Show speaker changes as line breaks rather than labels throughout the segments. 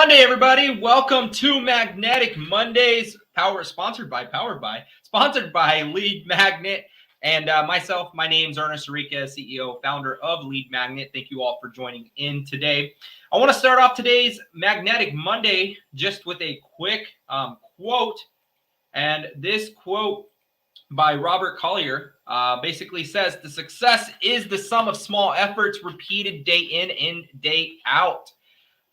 Monday, everybody. Welcome to Magnetic Mondays, sponsored by Lead Magnet. And myself, my name's Ernest Arica, CEO, founder of Lead Magnet. Thank you all for joining in today. I want to start off today's Magnetic Monday just with a quick quote. And this quote by Robert Collier basically says, "The success is the sum of small efforts repeated day in and day out."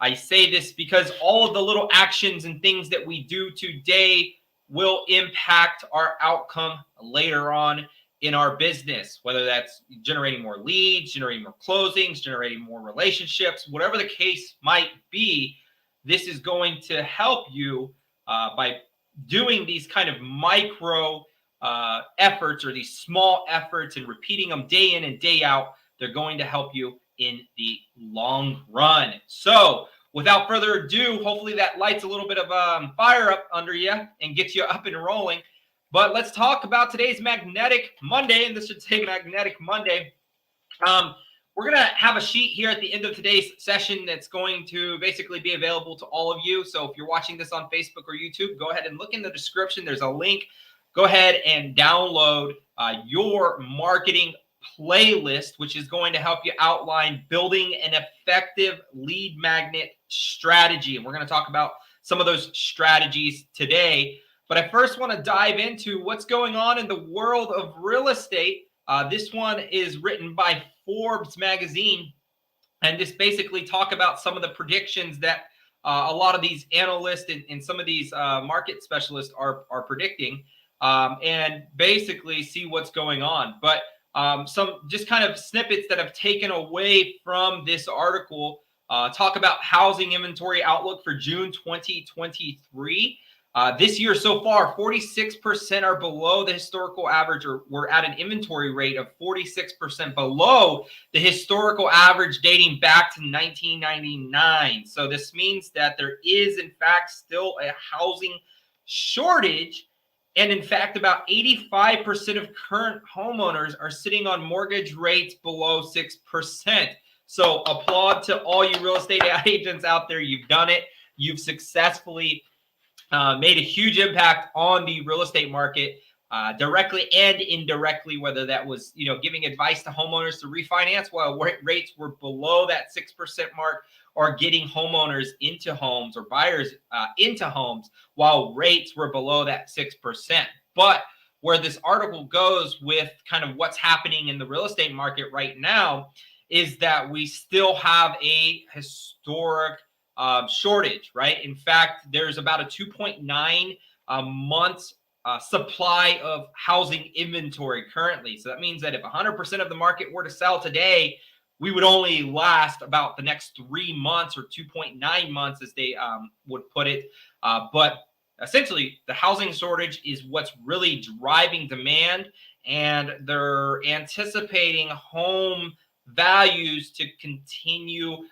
I say this because all of the little actions and things that we do today will impact our outcome later on in our business, whether that's generating more leads, generating more closings, generating more relationships, whatever the case might be. This is going to help you by doing these kind of micro efforts or these small efforts and repeating them day in and day out. They're going to help you in the long run. So without further ado, hopefully that lights a little bit of fire up under you and gets you up and rolling. But let's talk about today's Magnetic Monday, and this should say Magnetic Monday. We're going to have a sheet here at the end of today's session that's going to basically be available to all of you. So if you're watching this on Facebook or YouTube, go ahead and look in the description. There's a link. Go ahead and download your marketing playlist, which is going to help you outline building an effective lead magnet strategy. And we're going to talk about some of those strategies today. But I first want to dive into what's going on in the world of real estate. This one is written by Forbes magazine, and this basically talk about some of the predictions that a lot of these analysts and some of these market specialists are predicting, and basically see what's going on. But some just kind of snippets that have taken away from this article talk about housing inventory outlook for June 2023. This year so far, 46% are below the historical average, or we're at an inventory rate of 46% below the historical average dating back to 1999. So this means that there is, in fact, still a housing shortage. And in fact, about 85% of current homeowners are sitting on mortgage rates below 6%. So applaud to all you real estate agents out there. You've done it. You've successfully made a huge impact on the real estate market, directly and indirectly, whether that was, giving advice to homeowners to refinance while rates were below that 6% mark, or getting homeowners into homes or buyers into homes while rates were below that 6%. But where this article goes with kind of what's happening in the real estate market right now is that we still have a historic shortage, right? In fact, there's about a 2.9 months supply of housing inventory currently. So that means that if 100% of the market were to sell today, we would only last about the next 3 months, or 2.9 months as they would put it. But essentially, the housing shortage is what's really driving demand, and they're anticipating home values to continue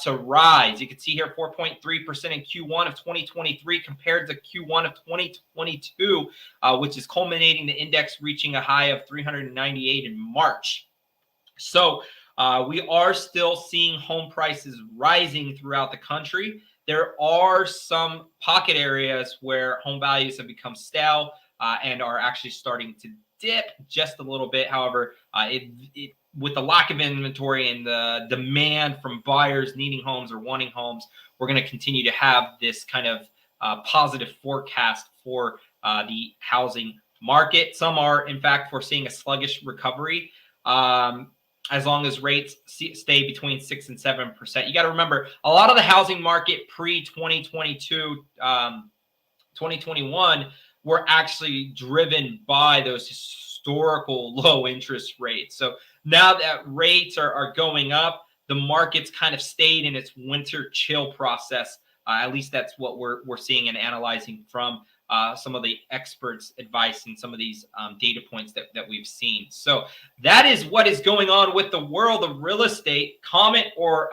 to rise. You can see here 4.3% in Q1 of 2023 compared to Q1 of 2022, which is culminating the index reaching a high of 398 in March. So we are still seeing home prices rising throughout the country. There are some pocket areas where home values have become stale and are actually starting to dip just a little bit. However, with the lack of inventory and the demand from buyers needing homes or wanting homes, we're going to continue to have this kind of positive forecast for the housing market. Some are, in fact, foreseeing a sluggish recovery as long as rates stay between 6 and 7%. You got to remember, a lot of the housing market pre-2022, 2021 were actually driven by those historical low interest rates. So now that rates are going up, the market's kind of stayed in its winter chill process. At least that's what we're seeing and analyzing from some of the experts' advice and some of these data points that we've seen. So that is what is going on with the world of real estate. Comment or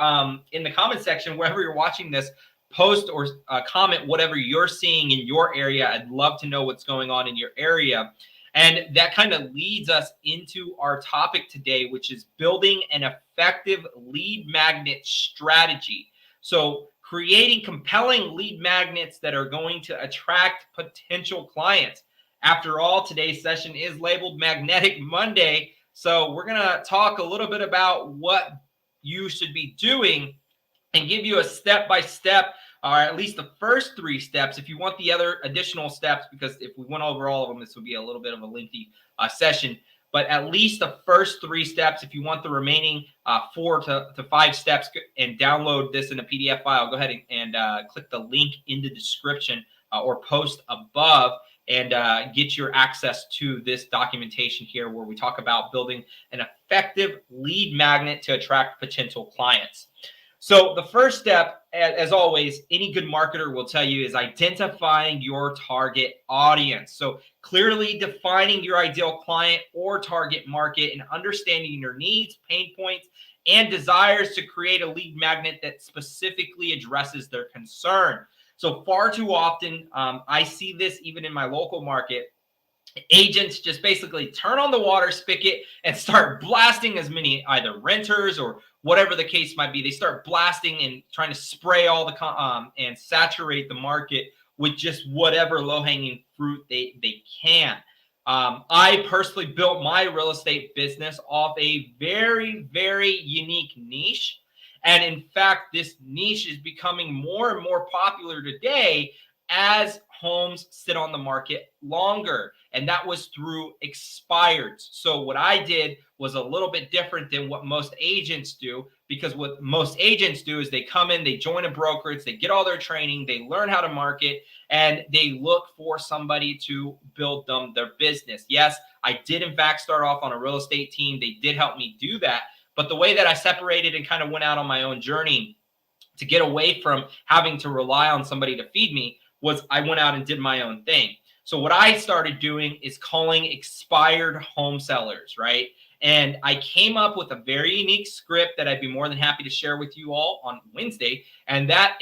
in the comment section, wherever you're watching this, post or comment whatever you're seeing in your area. I'd love to know what's going on in your area. And that kind of leads us into our topic today, which is building an effective lead magnet strategy. So creating compelling lead magnets that are going to attract potential clients. After all, today's session is labeled Magnetic Monday. So we're going to talk a little bit about what you should be doing and give you a step-by-step, or at least the first 3 steps. If you want the other additional steps, because if we went over all of them, this would be a little bit of a lengthy session. But at least the first 3 steps. If you want the remaining 4 to 5 steps and download this in a PDF file, go ahead and click the link in the description or post above and get your access to this documentation here where we talk about building an effective lead magnet to attract potential clients. So the first step, as always, any good marketer will tell you, is identifying your target audience. So clearly defining your ideal client or target market and understanding your needs, pain points, and desires to create a lead magnet that specifically addresses their concern. So far too often, I see this even in my local market. Agents just basically turn on the water spigot and start blasting as many either renters or whatever the case might be. They start blasting and trying to spray all the and saturate the market with just whatever low-hanging fruit they can. I personally built my real estate business off a very, very unique niche. And in fact, this niche is becoming more and more popular today as homes sit on the market longer. And that was through expireds. So what I did was a little bit different than what most agents do, because what most agents do is they come in, they join a brokerage, they get all their training, they learn how to market, and they look for somebody to build them their business. Yes, I did in fact start off on a real estate team. They did help me do that. But the way that I separated and kind of went out on my own journey to get away from having to rely on somebody to feed me was I went out and did my own thing. So what I started doing is calling expired home sellers, right? And I came up with a very unique script that I'd be more than happy to share with you all on Wednesday. And that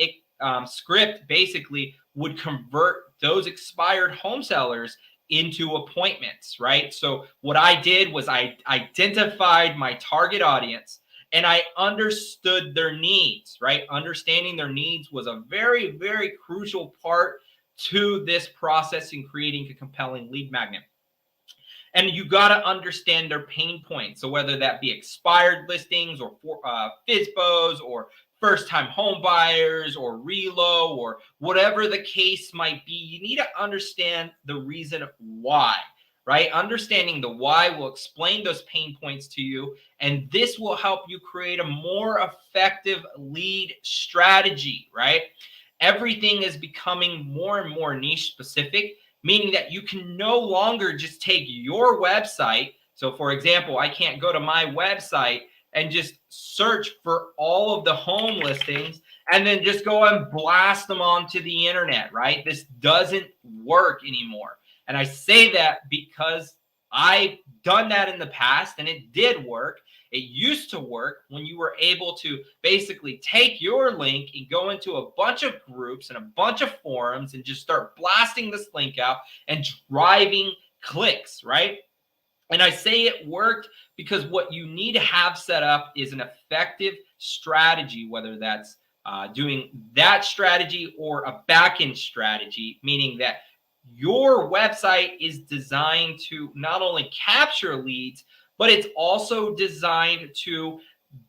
script basically would convert those expired home sellers into appointments, right? So what I did was I identified my target audience and I understood their needs, right? Understanding their needs was a very, very crucial part to this process in creating a compelling lead magnet. And you got to understand their pain points. So whether that be expired listings or FSBOs or first-time home buyers or relo or whatever the case might be, you need to understand the reason why, right? Understanding the why will explain those pain points to you, and this will help you create a more effective lead strategy, right? Everything is becoming more and more niche specific, meaning that you can no longer just take your website. So for example, I can't go to my website and just search for all of the home listings and then just go and blast them onto the internet, right? This doesn't work anymore. And I say that because I've done that in the past and it did work. It used to work when you were able to basically take your link and go into a bunch of groups and a bunch of forums and just start blasting this link out and driving clicks, right? And I say it worked because what you need to have set up is an effective strategy, whether that's doing that strategy or a back-end strategy, meaning that your website is designed to not only capture leads, but it's also designed to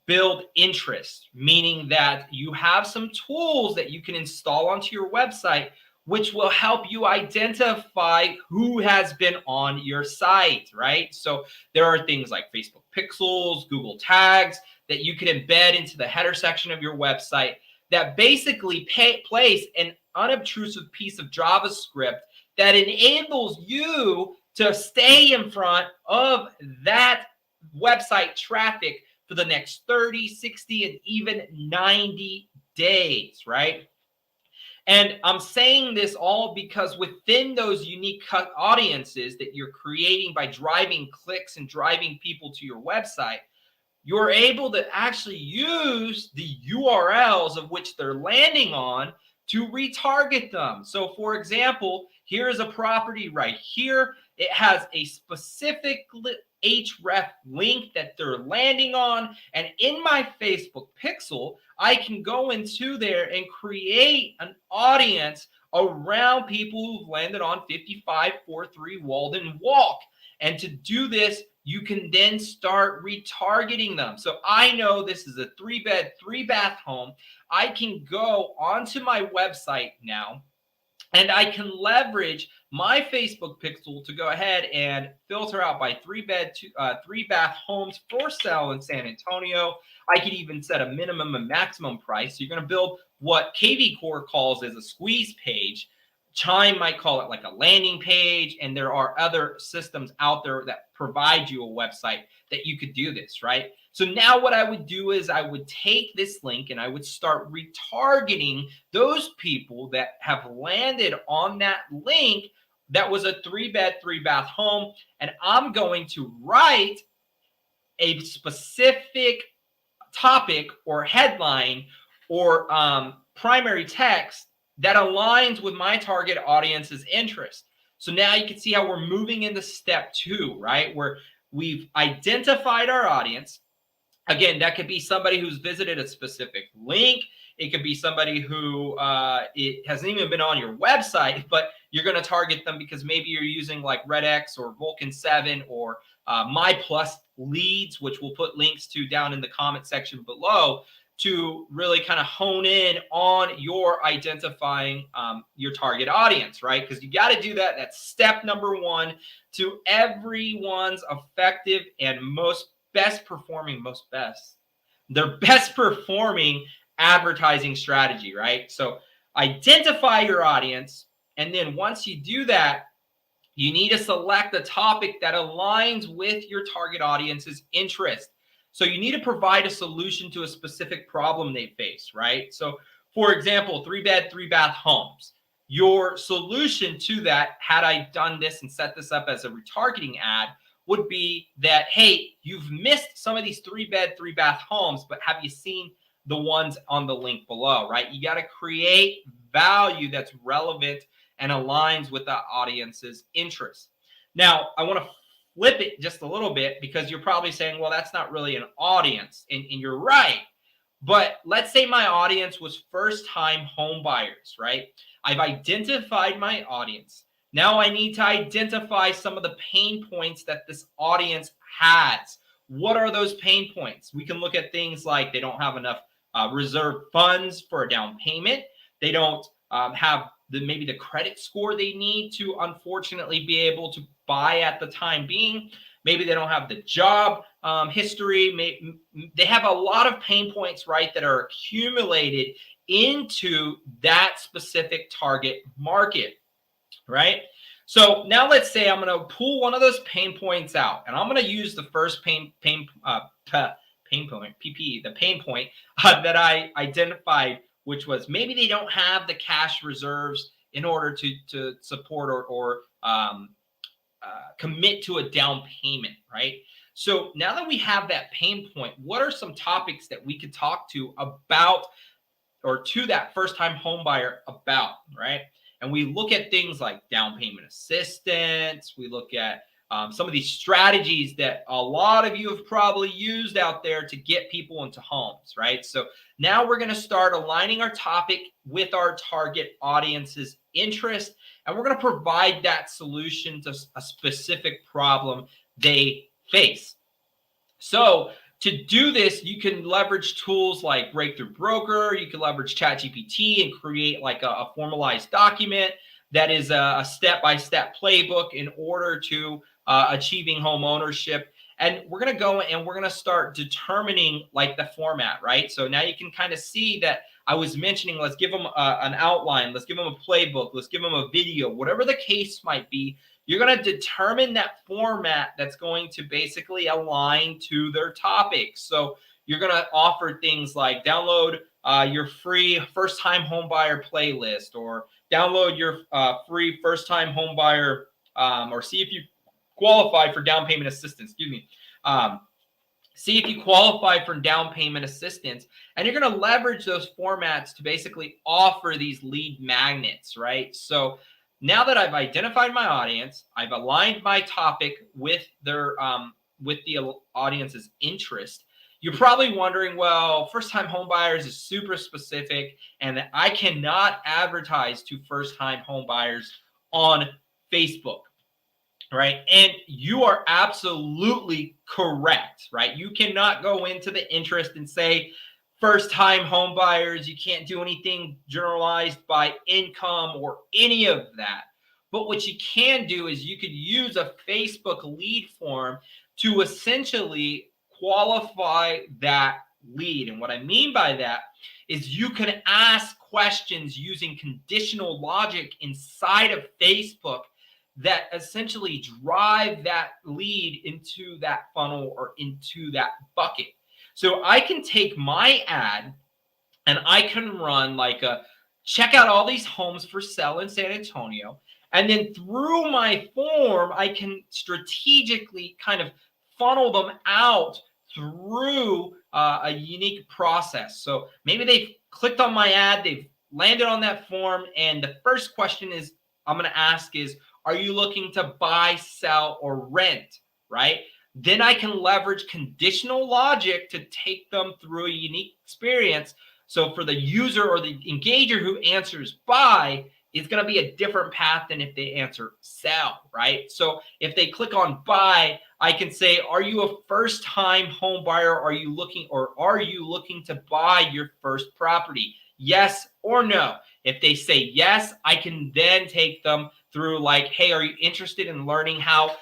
build interest, meaning that you have some tools that you can install onto your website, which will help you identify who has been on your site, right? So there are things like Facebook pixels, Google tags that you can embed into the header section of your website that basically place an unobtrusive piece of JavaScript that enables you to stay in front of that website traffic for the next 30, 60, and even 90 days, right? And I'm saying this all because within those unique audiences that you're creating by driving clicks and driving people to your website, you're able to actually use the URLs of which they're landing on to retarget them. So for example, here is a property right here. It has a specific href link that they're landing on. And in my Facebook pixel, I can go into there and create an audience around people who've landed on 5543 Walden Walk. And to do this, you can then start retargeting them. So I know this is a 3-bed, 3-bath home. I can go onto my website now, and I can leverage my Facebook pixel to go ahead and filter out by 3-bed, 3-bath homes for sale in San Antonio. I could even set a minimum and maximum price. So you're going to build what KV Core calls as a squeeze page. Chime might call it like a landing page, and there are other systems out there that provide you a website that you could do this, right? So now what I would do is I would take this link and I would start retargeting those people that have landed on that link that was a 3-bed, 3-bath home. And I'm going to write a specific topic or headline or primary text that aligns with my target audience's interest. So now you can see how we're moving into step 2, right? Where we've identified our audience. Again, that could be somebody who's visited a specific link. It could be somebody who it hasn't even been on your website, but you're going to target them because maybe you're using like RedX or Vulcan 7 or My Plus Leads, which we'll put links to down in the comment section below, to really kind of hone in on your identifying your target audience, right? Because you got to do that. That's step number 1 to everyone's effective and their best performing advertising strategy, right? So identify your audience. And then once you do that, you need to select a topic that aligns with your target audience's interest. So you need to provide a solution to a specific problem they face, right? So for example, 3-bed, 3-bath homes. Your solution to that, had I done this and set this up as a retargeting ad, would be that, hey, you've missed some of these 3-bed, 3-bath homes, but have you seen the ones on the link below, right? You got to create value that's relevant and aligns with the audience's interest. Now, I want to flip it just a little bit because you're probably saying, well, that's not really an audience. And you're right. But let's say my audience was first-time home buyers, right? I've identified my audience. Now I need to identify some of the pain points that this audience has. What are those pain points? We can look at things like they don't have enough reserve funds for a down payment. They don't have maybe the credit score they need to unfortunately be able to buy at the time being. Maybe they don't have the job history. They have a lot of pain points, right, that are accumulated into that specific target market, right? So now let's say I'm going to pull one of those pain points out, and I'm going to use the first pain point, PP, the pain point that I identified, which was maybe they don't have the cash reserves in order to support or commit to a down payment, right? So now that we have that pain point, what are some topics that we could talk to about or to that first-time home buyer about, right? And we look at things like down payment assistance. We look at some of these strategies that a lot of you have probably used out there to get people into homes, right? So now we're going to start aligning our topic with our target audience's interest, and we're going to provide that solution to a specific problem they face. So to do this, you can leverage tools like Breakthrough Broker. You can leverage ChatGPT and create like a formalized document that is a step-by-step playbook in order to achieving home ownership. And we're going to go and we're going to start determining like the format, right? So now you can kind of see that I was mentioning, let's give them an outline. Let's give them a playbook. Let's give them a video, whatever the case might be. You're going to determine that format that's going to basically align to their topics. So you're going to offer things like download your free first-time homebuyer playlist, or download your free first-time homebuyer, or see if you qualify for down payment assistance. Excuse me. See if you qualify for down payment assistance, and you're going to leverage those formats to basically offer these lead magnets, right? So now that I've identified my audience, I've aligned my topic with their with the audience's interest, you're probably wondering, well, first-time home buyers is super specific, and I cannot advertise to first-time home buyers on Facebook, right? And you are absolutely correct, right? You cannot go into the interest and say, first-time home buyers, you can't do anything generalized by income or any of that. But what you can do is you could use a Facebook lead form to essentially qualify that lead. And what I mean by that is you can ask questions using conditional logic inside of Facebook that essentially drive that lead into that funnel or into that bucket. So I can take my ad and I can run like a check out all these homes for sale in San Antonio. And then through my form, I can strategically kind of funnel them out through a unique process. So maybe they've clicked on my ad, they've landed on that form, and the first question is I'm going to ask is, are you looking to buy, sell, or rent, right? Then I can leverage conditional logic to take them through a unique experience. So for the user or the engager who answers buy, it's going to be a different path than if they answer sell, right? So if they click on buy, I can say, are you a first-time home buyer? Are you looking to buy your first property? Yes or no. If they say yes, I can then take them through like, hey, are you interested in learning how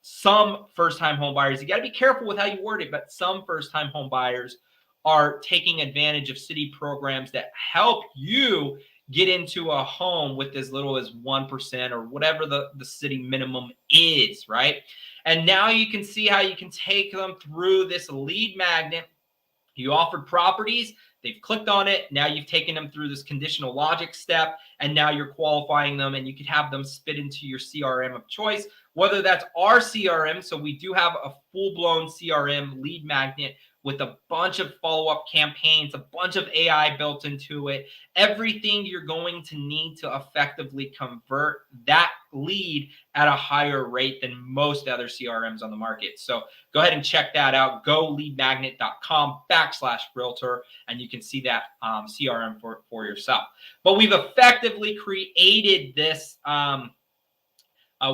some first-time home buyers, you got to be careful with how you word it, but some first-time home buyers are taking advantage of city programs that help you get into a home with as little as 1% or whatever the city minimum is, right? And now you can see how you can take them through this lead magnet. You offered properties, they've clicked on it. Now you've taken them through this conditional logic step, and now you're qualifying them, and you could have them spit into your CRM of choice, whether that's our CRM. So we do have a full-blown CRM lead magnet with a bunch of follow-up campaigns, a bunch of AI built into it, everything you're going to need to effectively convert that lead at a higher rate than most other CRMs on the market. So go ahead and check that out. GoLeadMagnet.com/realtor, and you can see that CRM for yourself. But we've effectively created this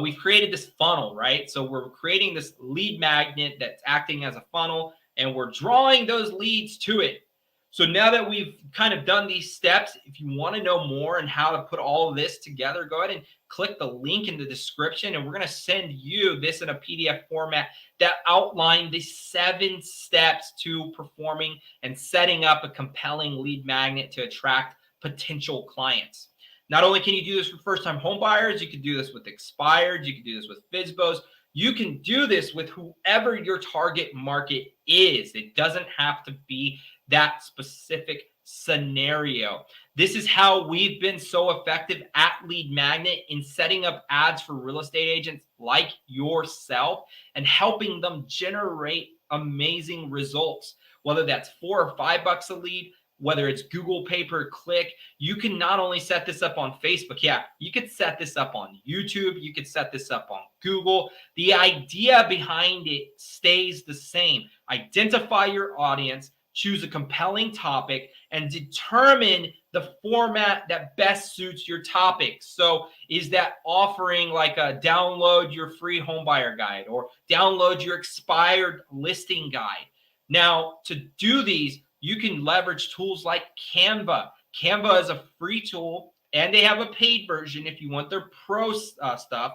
we've created this funnel, right? So we're creating this lead magnet that's acting as a funnel, and we're drawing those leads to it. So now that we've kind of done these steps, if you want to know more and how to put all of this together, go ahead and click the link in the description, and we're going to send you this in a PDF format that outline the 7 steps to performing and setting up a compelling lead magnet to attract potential clients. Not only can you do this for first-time home buyers, you can do this with expired, you can do this with FSBOs, you can do this with whoever your target market is. It doesn't have to be that specific scenario. This is how we've been so effective at Lead Magnet in setting up ads for real estate agents like yourself and helping them generate amazing results, whether that's $4 or $5 a lead, whether it's Google pay-per-click. You can not only set this up on Facebook, you could set this up on YouTube, you could set this up on Google. The idea behind it stays the same. Identify your audience, choose a compelling topic, and determine the format that best suits your topic. So is that offering like a download your free homebuyer guide or download your expired listing guide? Now, to do these, you can leverage tools like Canva. Canva is a free tool, and they have a paid version if you want their pro stuff.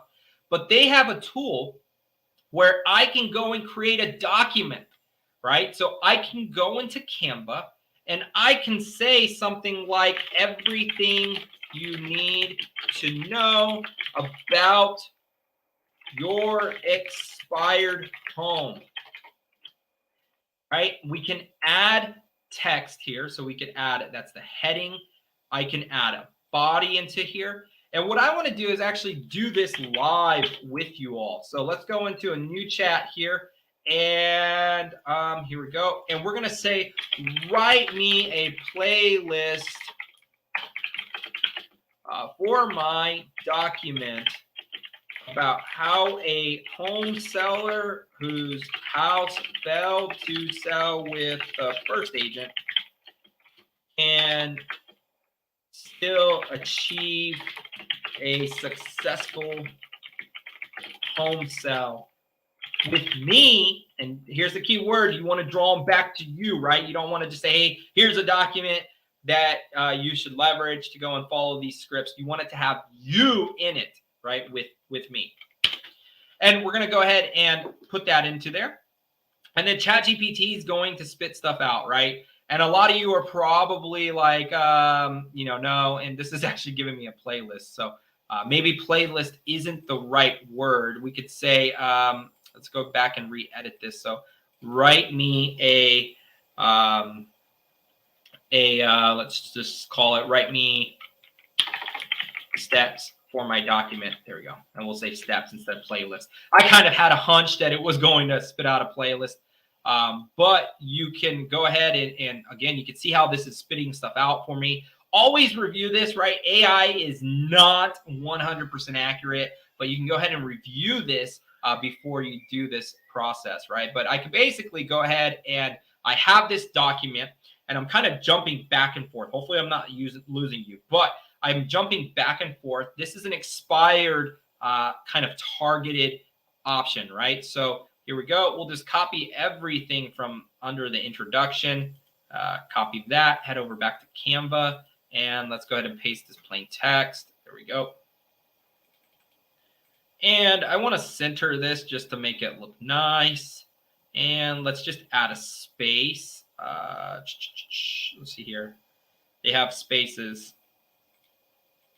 But they have a tool where I can go and create a document, right? So I can go into Canva, and I can say something like everything you need to know about your expired home, right? We can add text here. So we could add, that's the heading. I can add a body into here. And what I want to do is actually do this live with you all. So let's go into a new chat here. And here we go. And we're going to say, write me a playlist for my document about how a home seller whose house failed to sell with the first agent can still achieve a successful home sell with me. And here's the key word: you want to draw them back to you, right? You don't want to just say, hey, here's a document that you should leverage to go and follow these scripts. You want it to have you in it, right, with me. And we're going to go ahead and put that into there. And then ChatGPT is going to spit stuff out, right? And a lot of you are probably like, no, and this is actually giving me a playlist. So maybe playlist isn't the right word. We could say, let's go back and re-edit this. So write me let's just call it, write me steps for my document. There we go. And we'll say steps instead of playlist. I kind of had a hunch that it was going to spit out a playlist. But you can go ahead and again, you can see how this is spitting stuff out for me. Always review this, right? AI is not 100% accurate, but you can go ahead and review this before you do this process, right? But I can basically go ahead and I have this document and I'm kind of jumping back and forth. Hopefully I'm not losing you, but I'm jumping back and forth. This is an expired kind of targeted option, right? So here we go. We'll just copy everything from under the introduction, copy that, head over back to Canva, and let's go ahead and paste this plain text. There we go. And I want to center this just to make it look nice. And let's just add a space. Let's see here. They have spaces.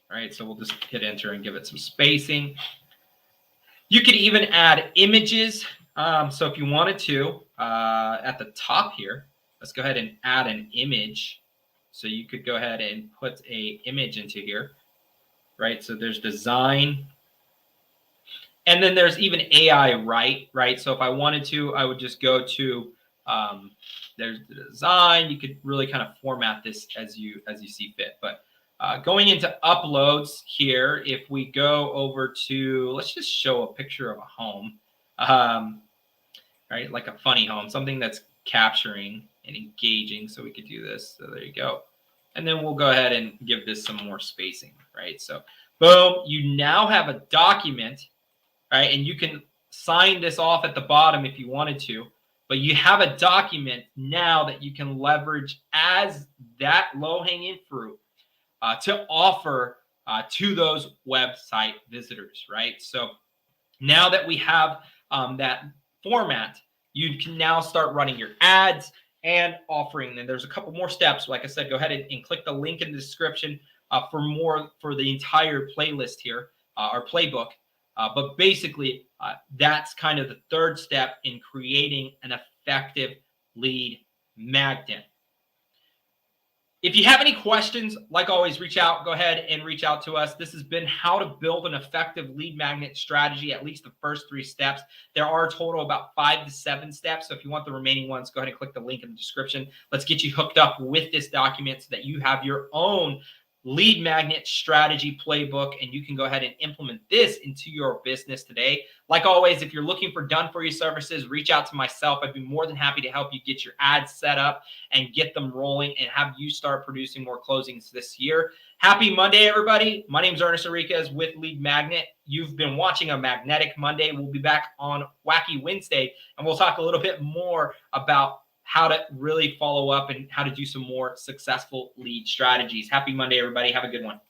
All right, so we'll just hit enter and give it some spacing. You could even add images. So if you wanted to, at the top here, let's go ahead and add an image. So you could go ahead and put a image into here, right? So there's design. And then there's even AI write, right? So if I wanted to, I would just go to, there's the design. You could really kind of format this as you see fit. But going into uploads here, if we go over to, let's just show a picture of a home, right? Like a funny home, something that's capturing and engaging. So we could do this. So there you go. And then we'll go ahead and give this some more spacing, right? So boom, you now have a document, right? And you can sign this off at the bottom if you wanted to, but you have a document now that you can leverage as that low-hanging fruit to offer to those website visitors, right? So now that we have that format, you can now start running your ads and offering. And there's a couple more steps. Like I said, go ahead and click the link in the description for more for the entire playlist here, our playbook. But basically, that's kind of the third step in creating an effective lead magnet. If you have any questions, like always, reach out. Go ahead and reach out to us. This has been how to build an effective lead magnet strategy, at least the first 3 steps. There are a total about 5 to 7 steps. So if you want the remaining ones, go ahead and click the link in the description. Let's get you hooked up with this document so that you have your own lead magnet strategy playbook, and you can go ahead and implement this into your business today. Like always, if you're looking for done-for-you services, reach out to myself. I'd be more than happy to help you get your ads set up and get them rolling and have you start producing more closings this year. Happy Monday, everybody. My name is Ernest Enriquez with Lead Magnet. You've been watching a Magnetic Monday. We'll be back on Wacky Wednesday, and we'll talk a little bit more about how to really follow up and how to do some more successful lead strategies. Happy Monday, everybody. Have a good one.